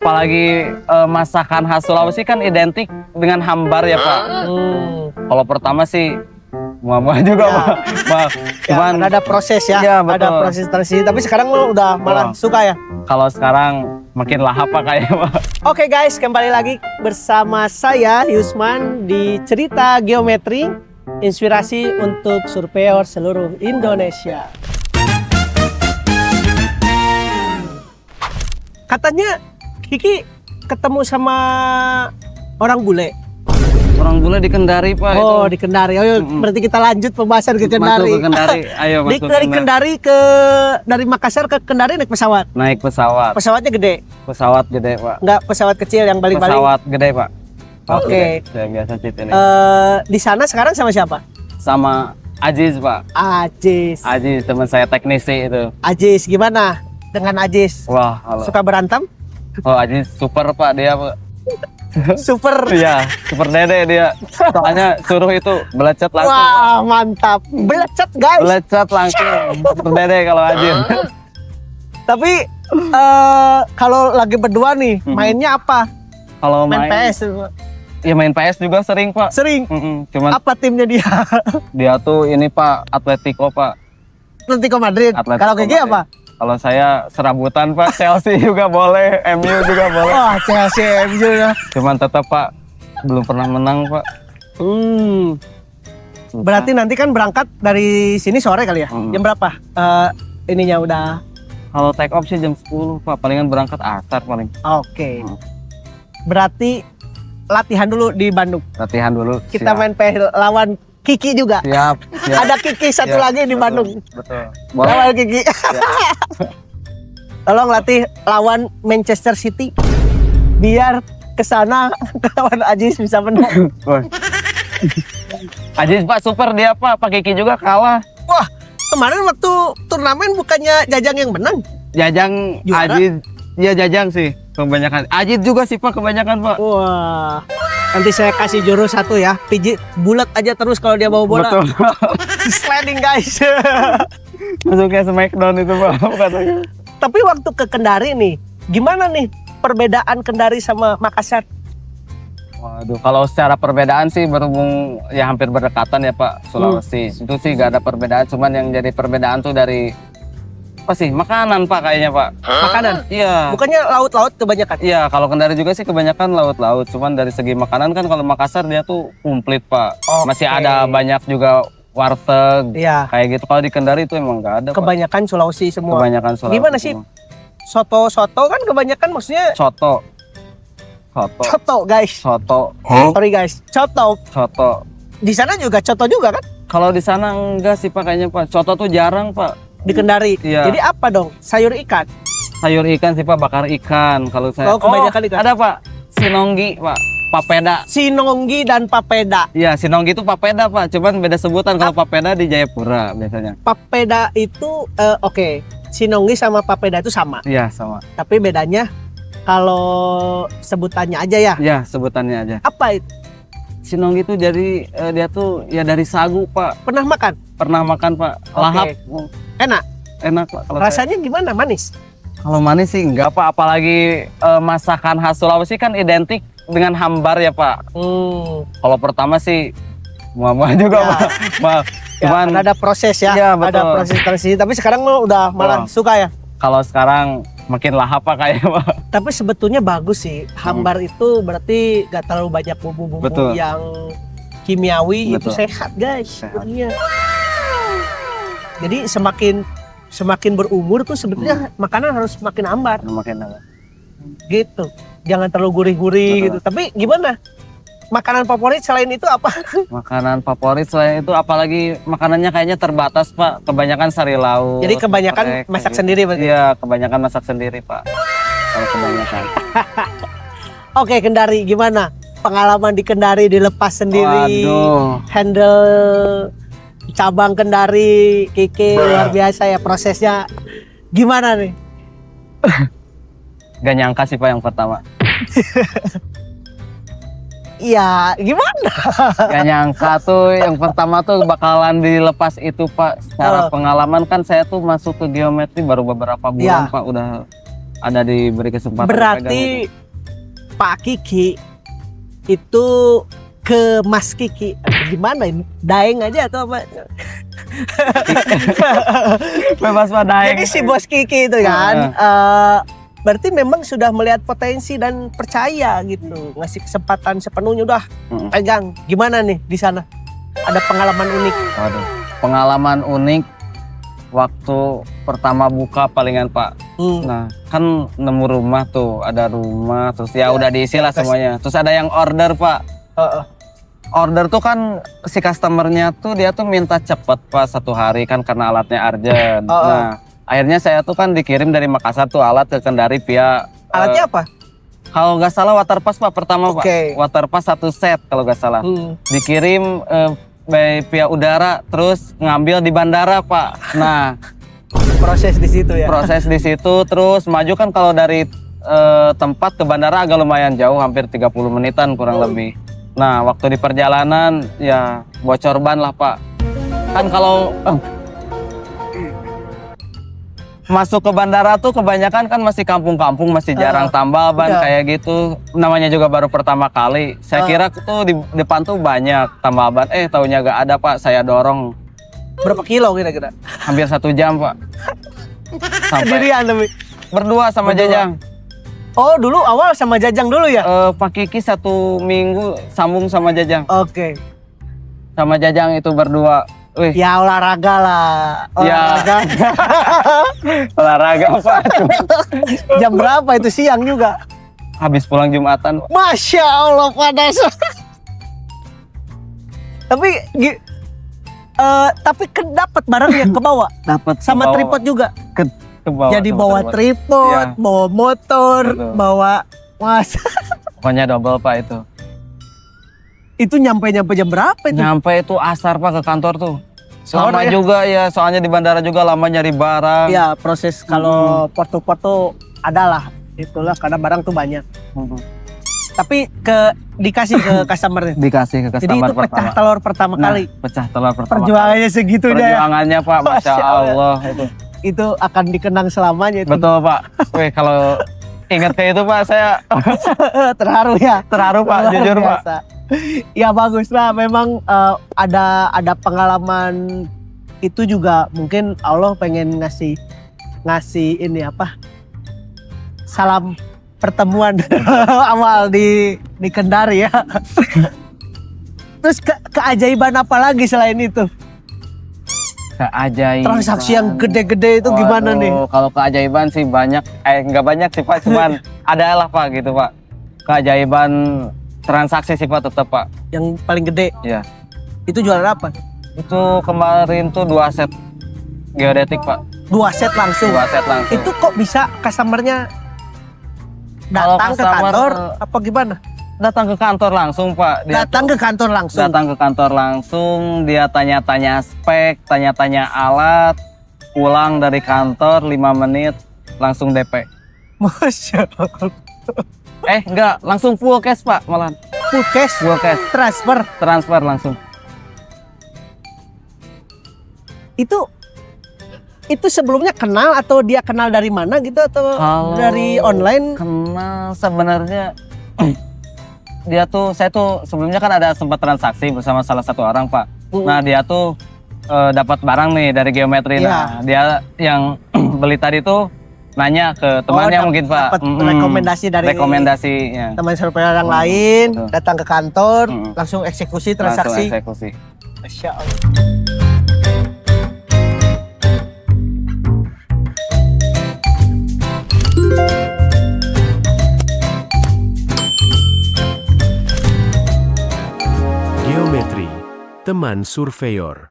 Apalagi masakan khas Sulawesi kan identik dengan hambar ya Pak. Kalau pertama sih muah-muah juga Ya. Pak. Cuman Ya, ada proses ya, Iya, betul. ada proses transisi. Tapi sekarang lo udah malah suka ya. kalau sekarang makin lahap Pak kayaknya Pak. Oke guys, kembali lagi bersama saya Yusman di Cerita Geometri, inspirasi untuk surveyor seluruh Indonesia. Katanya Kiki ketemu sama orang bule. Orang bule di Kendari Pak. Oh, itu. di Kendari. Ayo, berarti kita lanjut pembahasan ke Kendari. Masuk ke Kendari. Ayo masuk Dari Kendari dari Makassar ke Kendari naik pesawat. Naik pesawat. Pesawatnya gede, Pesawat gede Pak. nggak pesawat kecil yang balik-balik. Pesawat gede Pak. Oke. Saya biasa cerita ini. Di sana sekarang sama siapa? Sama Aziz Pak. Ajis. Aziz teman saya teknisi itu. Ajis gimana dengan Ajis? Wah, halo. Suka berantem? Oh Aziz super Pak dia Pak. Super. Iya, super dede dia. Soalnya suruh itu belecet langsung. Wah, mantap. Belecet guys. Belecet langsung. Super dede kalau Aziz. Tapi kalau lagi berdua nih, mainnya apa? Kalau Main main PS? ya main PS juga sering Pak. Sering. Cuman Apa timnya dia? dia tuh ini Pak Atletico Pak. Atletico Madrid. Atletico Kalau Kiki Madrid. apa? Kalau saya serabutan Pak, Chelsea juga boleh, MU juga boleh. Wah, Chelsea MU ya. Cuman tetap Pak belum pernah menang Pak. Susah. Berarti nanti kan berangkat dari sini sore kali ya? Jam berapa? Ininya udah. Kalau take off sih jam 10 Pak, palingan berangkat asar paling. Oke. Berarti latihan dulu di Bandung. Latihan dulu. Kita siap. main PS lawan Kiki juga. Siap, siap. Ada Kiki satu Siap, lagi di betul, Bandung. Betul. Boleh. Lawan Kiki. Tolong latih lawan Manchester City. Biar kesana lawan Ajis bisa menang. Woi. Aziz Pak super dia Pak, Pak Kiki juga kalah. Wah, kemarin waktu turnamen bukannya Jajang yang menang? Jajang Juara? Aziz, ya Jajang sih kebanyakan. Aziz juga sih Pak kebanyakan Pak. Wah. Nanti saya kasih jurus satu ya. Pijit bulat aja terus kalau dia bawa bola. Betul. Sliding guys. Masuknya Smackdown itu Pak katanya. Tapi waktu ke Kendari nih, gimana nih perbedaan Kendari sama Makassar? Waduh, kalau secara perbedaan sih berhubung ya hampir berdekatan ya Pak Sulawesi. Itu sih gak ada perbedaan, cuman yang jadi perbedaan tuh dari apa sih? Makanan Pak kayaknya Pak. Makanan? Iya. Bukannya laut-laut kebanyakan? Iya, kalau Kendari juga sih kebanyakan laut-laut. Cuman dari segi makanan kan kalau Makassar dia tuh komplit Pak. Oke. Masih ada banyak juga warteg Iya. kayak gitu. Kalau di Kendari itu emang nggak ada Pak. Kebanyakan Sulawesi semua. Kebanyakan Sulawesi. Gimana sih? semua. Soto-soto kan kebanyakan maksudnya Soto. coto guys. Soto. Sorry guys, coto. Soto. Di sana juga coto juga kan? Kalau di sana enggak sih Pak kayaknya Pak. Soto tuh jarang Pak. Di Kendari. Iya. Jadi apa dong? Sayur ikan. Sayur ikan sih Pak, bakar ikan. Kalau saya Oh, kebanyakan ikan. ada Pak. Sinonggi Pak. Papeda. Sinonggi dan papeda. Iya, sinonggi itu papeda Pak. Cuman beda sebutan. Kalau papeda di Jayapura biasanya. Papeda itu oke. Sinonggi sama papeda itu sama. Iya, sama. Tapi bedanya kalau sebutannya aja ya. Iya, sebutannya aja. Apa itu? Sinonggi itu dari dia tuh ya dari sagu Pak. Pernah makan? Pernah makan Pak. Lahap. Enak. Enak Pak. Kalau saya- Rasanya gimana? Manis? kalau manis sih enggak Pak. Apalagi masakan khas Sulawesi kan identik dengan hambar ya Pak. Kalau pertama sih muah-muah juga Ya. Pak. Maaf. Cuman ada proses ya. Iya, betul. Ada proses transisi. Tapi sekarang lo udah malah suka ya. kalau sekarang makin lahap Pak kayaknya Pak. Tapi sebetulnya bagus sih. Hambar itu berarti gak terlalu banyak bumbu-bumbu Betul. yang kimiawi itu Betul. sehat guys. Sehat. Iya. Jadi semakin berumur tuh sebetulnya makanan harus makin hambar Makin lahap. gitu. Jangan terlalu gurih-gurih Betul. gitu. Tapi gimana? Makanan favorit selain itu apa? Makanan favorit selain itu apalagi makanannya kayaknya terbatas Pak. Kebanyakan sari lauk. Jadi kebanyakan geprek, masak kayak gitu. sendiri berarti? Iya, kebanyakan masak sendiri Pak. Kalau kebanyakan. Oke, Kendari gimana? Pengalaman di Kendari dilepas sendiri. Waduh. Handle cabang Kendari, Kiki luar biasa ya prosesnya. Gimana nih? Gak nyangka sih Pak yang pertama. Iya, gimana? Gak nyangka tuh yang pertama tuh bakalan dilepas itu Pak. Secara pengalaman kan saya tuh masuk ke geometri baru beberapa bulan Iya. Pak. Udah ada diberi kesempatan pegang Berarti gitu. Pak Kiki itu ke Mas Kiki gimana ini? Daeng aja atau apa? Bebas padahal. Jadi si bos Kiki itu kan berarti memang sudah melihat potensi dan percaya gitu, ngasih kesempatan sepenuhnya udah pegang. Gimana nih di sana? Ada pengalaman unik? Waduh, pengalaman unik waktu pertama buka palingan Pak. Nah, kan nemu rumah tuh, ada rumah, terus ya udah diisi lah semuanya. Terus ada yang order Pak. Order tuh kan si customernya tuh dia tuh minta cepet Pak, 1 hari kan karena alatnya urgent. Nah, akhirnya saya tuh kan dikirim dari Makassar tuh alat ke Kendari via Alatnya apa? kalau nggak salah water pass Pak pertama Pak. Oke. Water pass 1 set kalau nggak salah. Dikirim via udara terus ngambil di bandara Pak. Nah, Proses di situ ya. proses di situ terus maju kan kalau dari tempat ke bandara agak lumayan jauh, hampir 30 menitan kurang lebih. Nah, waktu di perjalanan ya bocor ban lah Pak. Kan kalau masuk ke bandara tuh kebanyakan kan masih kampung-kampung, masih jarang tambal ban kayak gitu. Namanya juga baru pertama kali. Saya kira tuh di depan tuh banyak tambal ban. Taunya gak ada Pak. Saya dorong. Berapa kilo kira-kira? Hampir 1 jam Pak. Sampai Sendirian tapi. berdua sama Berdua. Jajang. Oh dulu awal sama Jajang dulu ya? Pak Kiki 1 minggu sambung sama Jajang. Oke. Sama Jajang itu berdua. Wih, Ya olahraga lah. Olahraga. olahraga Pak. Jam berapa itu, siang juga? Habis pulang Jumatan. Masya Allah panas. Tapi dapat barangnya ke bawah Dapat sama tripod juga. ke bawah. Jadi sama bawa tripod, Ya. bawa motor, Betul. bawa mas. Pokoknya double Pak itu. Itu nyampe jam berapa itu? Nyampe itu asar Pak ke kantor tuh. Sore Lama ya? juga ya, soalnya di bandara juga lama nyari barang. Ya proses kalau porto-porto adalah itulah karena barang tuh banyak. Tapi dikasih ke customer. Dikasih ke Jadi customer itu pecah pertama. telur pertama Nah, kali. pecah telur pertama. Perjuangannya segitunya ya. Perjuangannya Pak, Masya Masya Allah. Allah itu. Itu akan dikenang selamanya itu. Betul Pak. Wih, kalau ingat kayak itu Pak, saya Terharu ya. terharu Pak, Luar jujur Pak. biasa. Ya bagus lah, memang ada pengalaman itu juga mungkin Allah pengen ngasih ini apa? Salam pertemuan awal di Kendari ya. Terus keajaiban apa lagi selain itu? Keajaiban. Transaksi yang gede-gede itu gimana nih? Kalau keajaiban sih banyak, nggak banyak sih Pak, cuman ada lah Pak gitu Pak. Keajaiban transaksi sih Pak tetap Pak. Yang paling gede? Iya. Itu jualan apa? Itu kemarin tuh 2 set geodetik Pak. 2 set langsung. 2 set langsung. Itu kok bisa customernya Kalau datang ke customer, kantor apa gimana? Datang ke kantor langsung Pak. Datang ke kantor langsung. Datang ke kantor langsung, dia tanya-tanya spek, tanya-tanya alat, pulang dari kantor 5 menit langsung DP. Masya Allah. Enggak, langsung full cash Pak malah. Full cash, Full cash, transfer langsung. itu sebelumnya kenal atau dia kenal dari mana gitu atau Kalau dari online? kenal sebenarnya saya tuh sebelumnya kan ada sempat transaksi bersama salah satu orang Pak. Nah dia tuh dapat barang nih dari geometri. Nah dia yang beli tadi tuh nanya ke temannya mungkin Pak. Dapat rekomendasi dari rekomendasinya. teman surveyor yang lain, betul. datang ke kantor, langsung eksekusi transaksi. Langsung eksekusi. Masya Allah. Geometri, teman surveyor.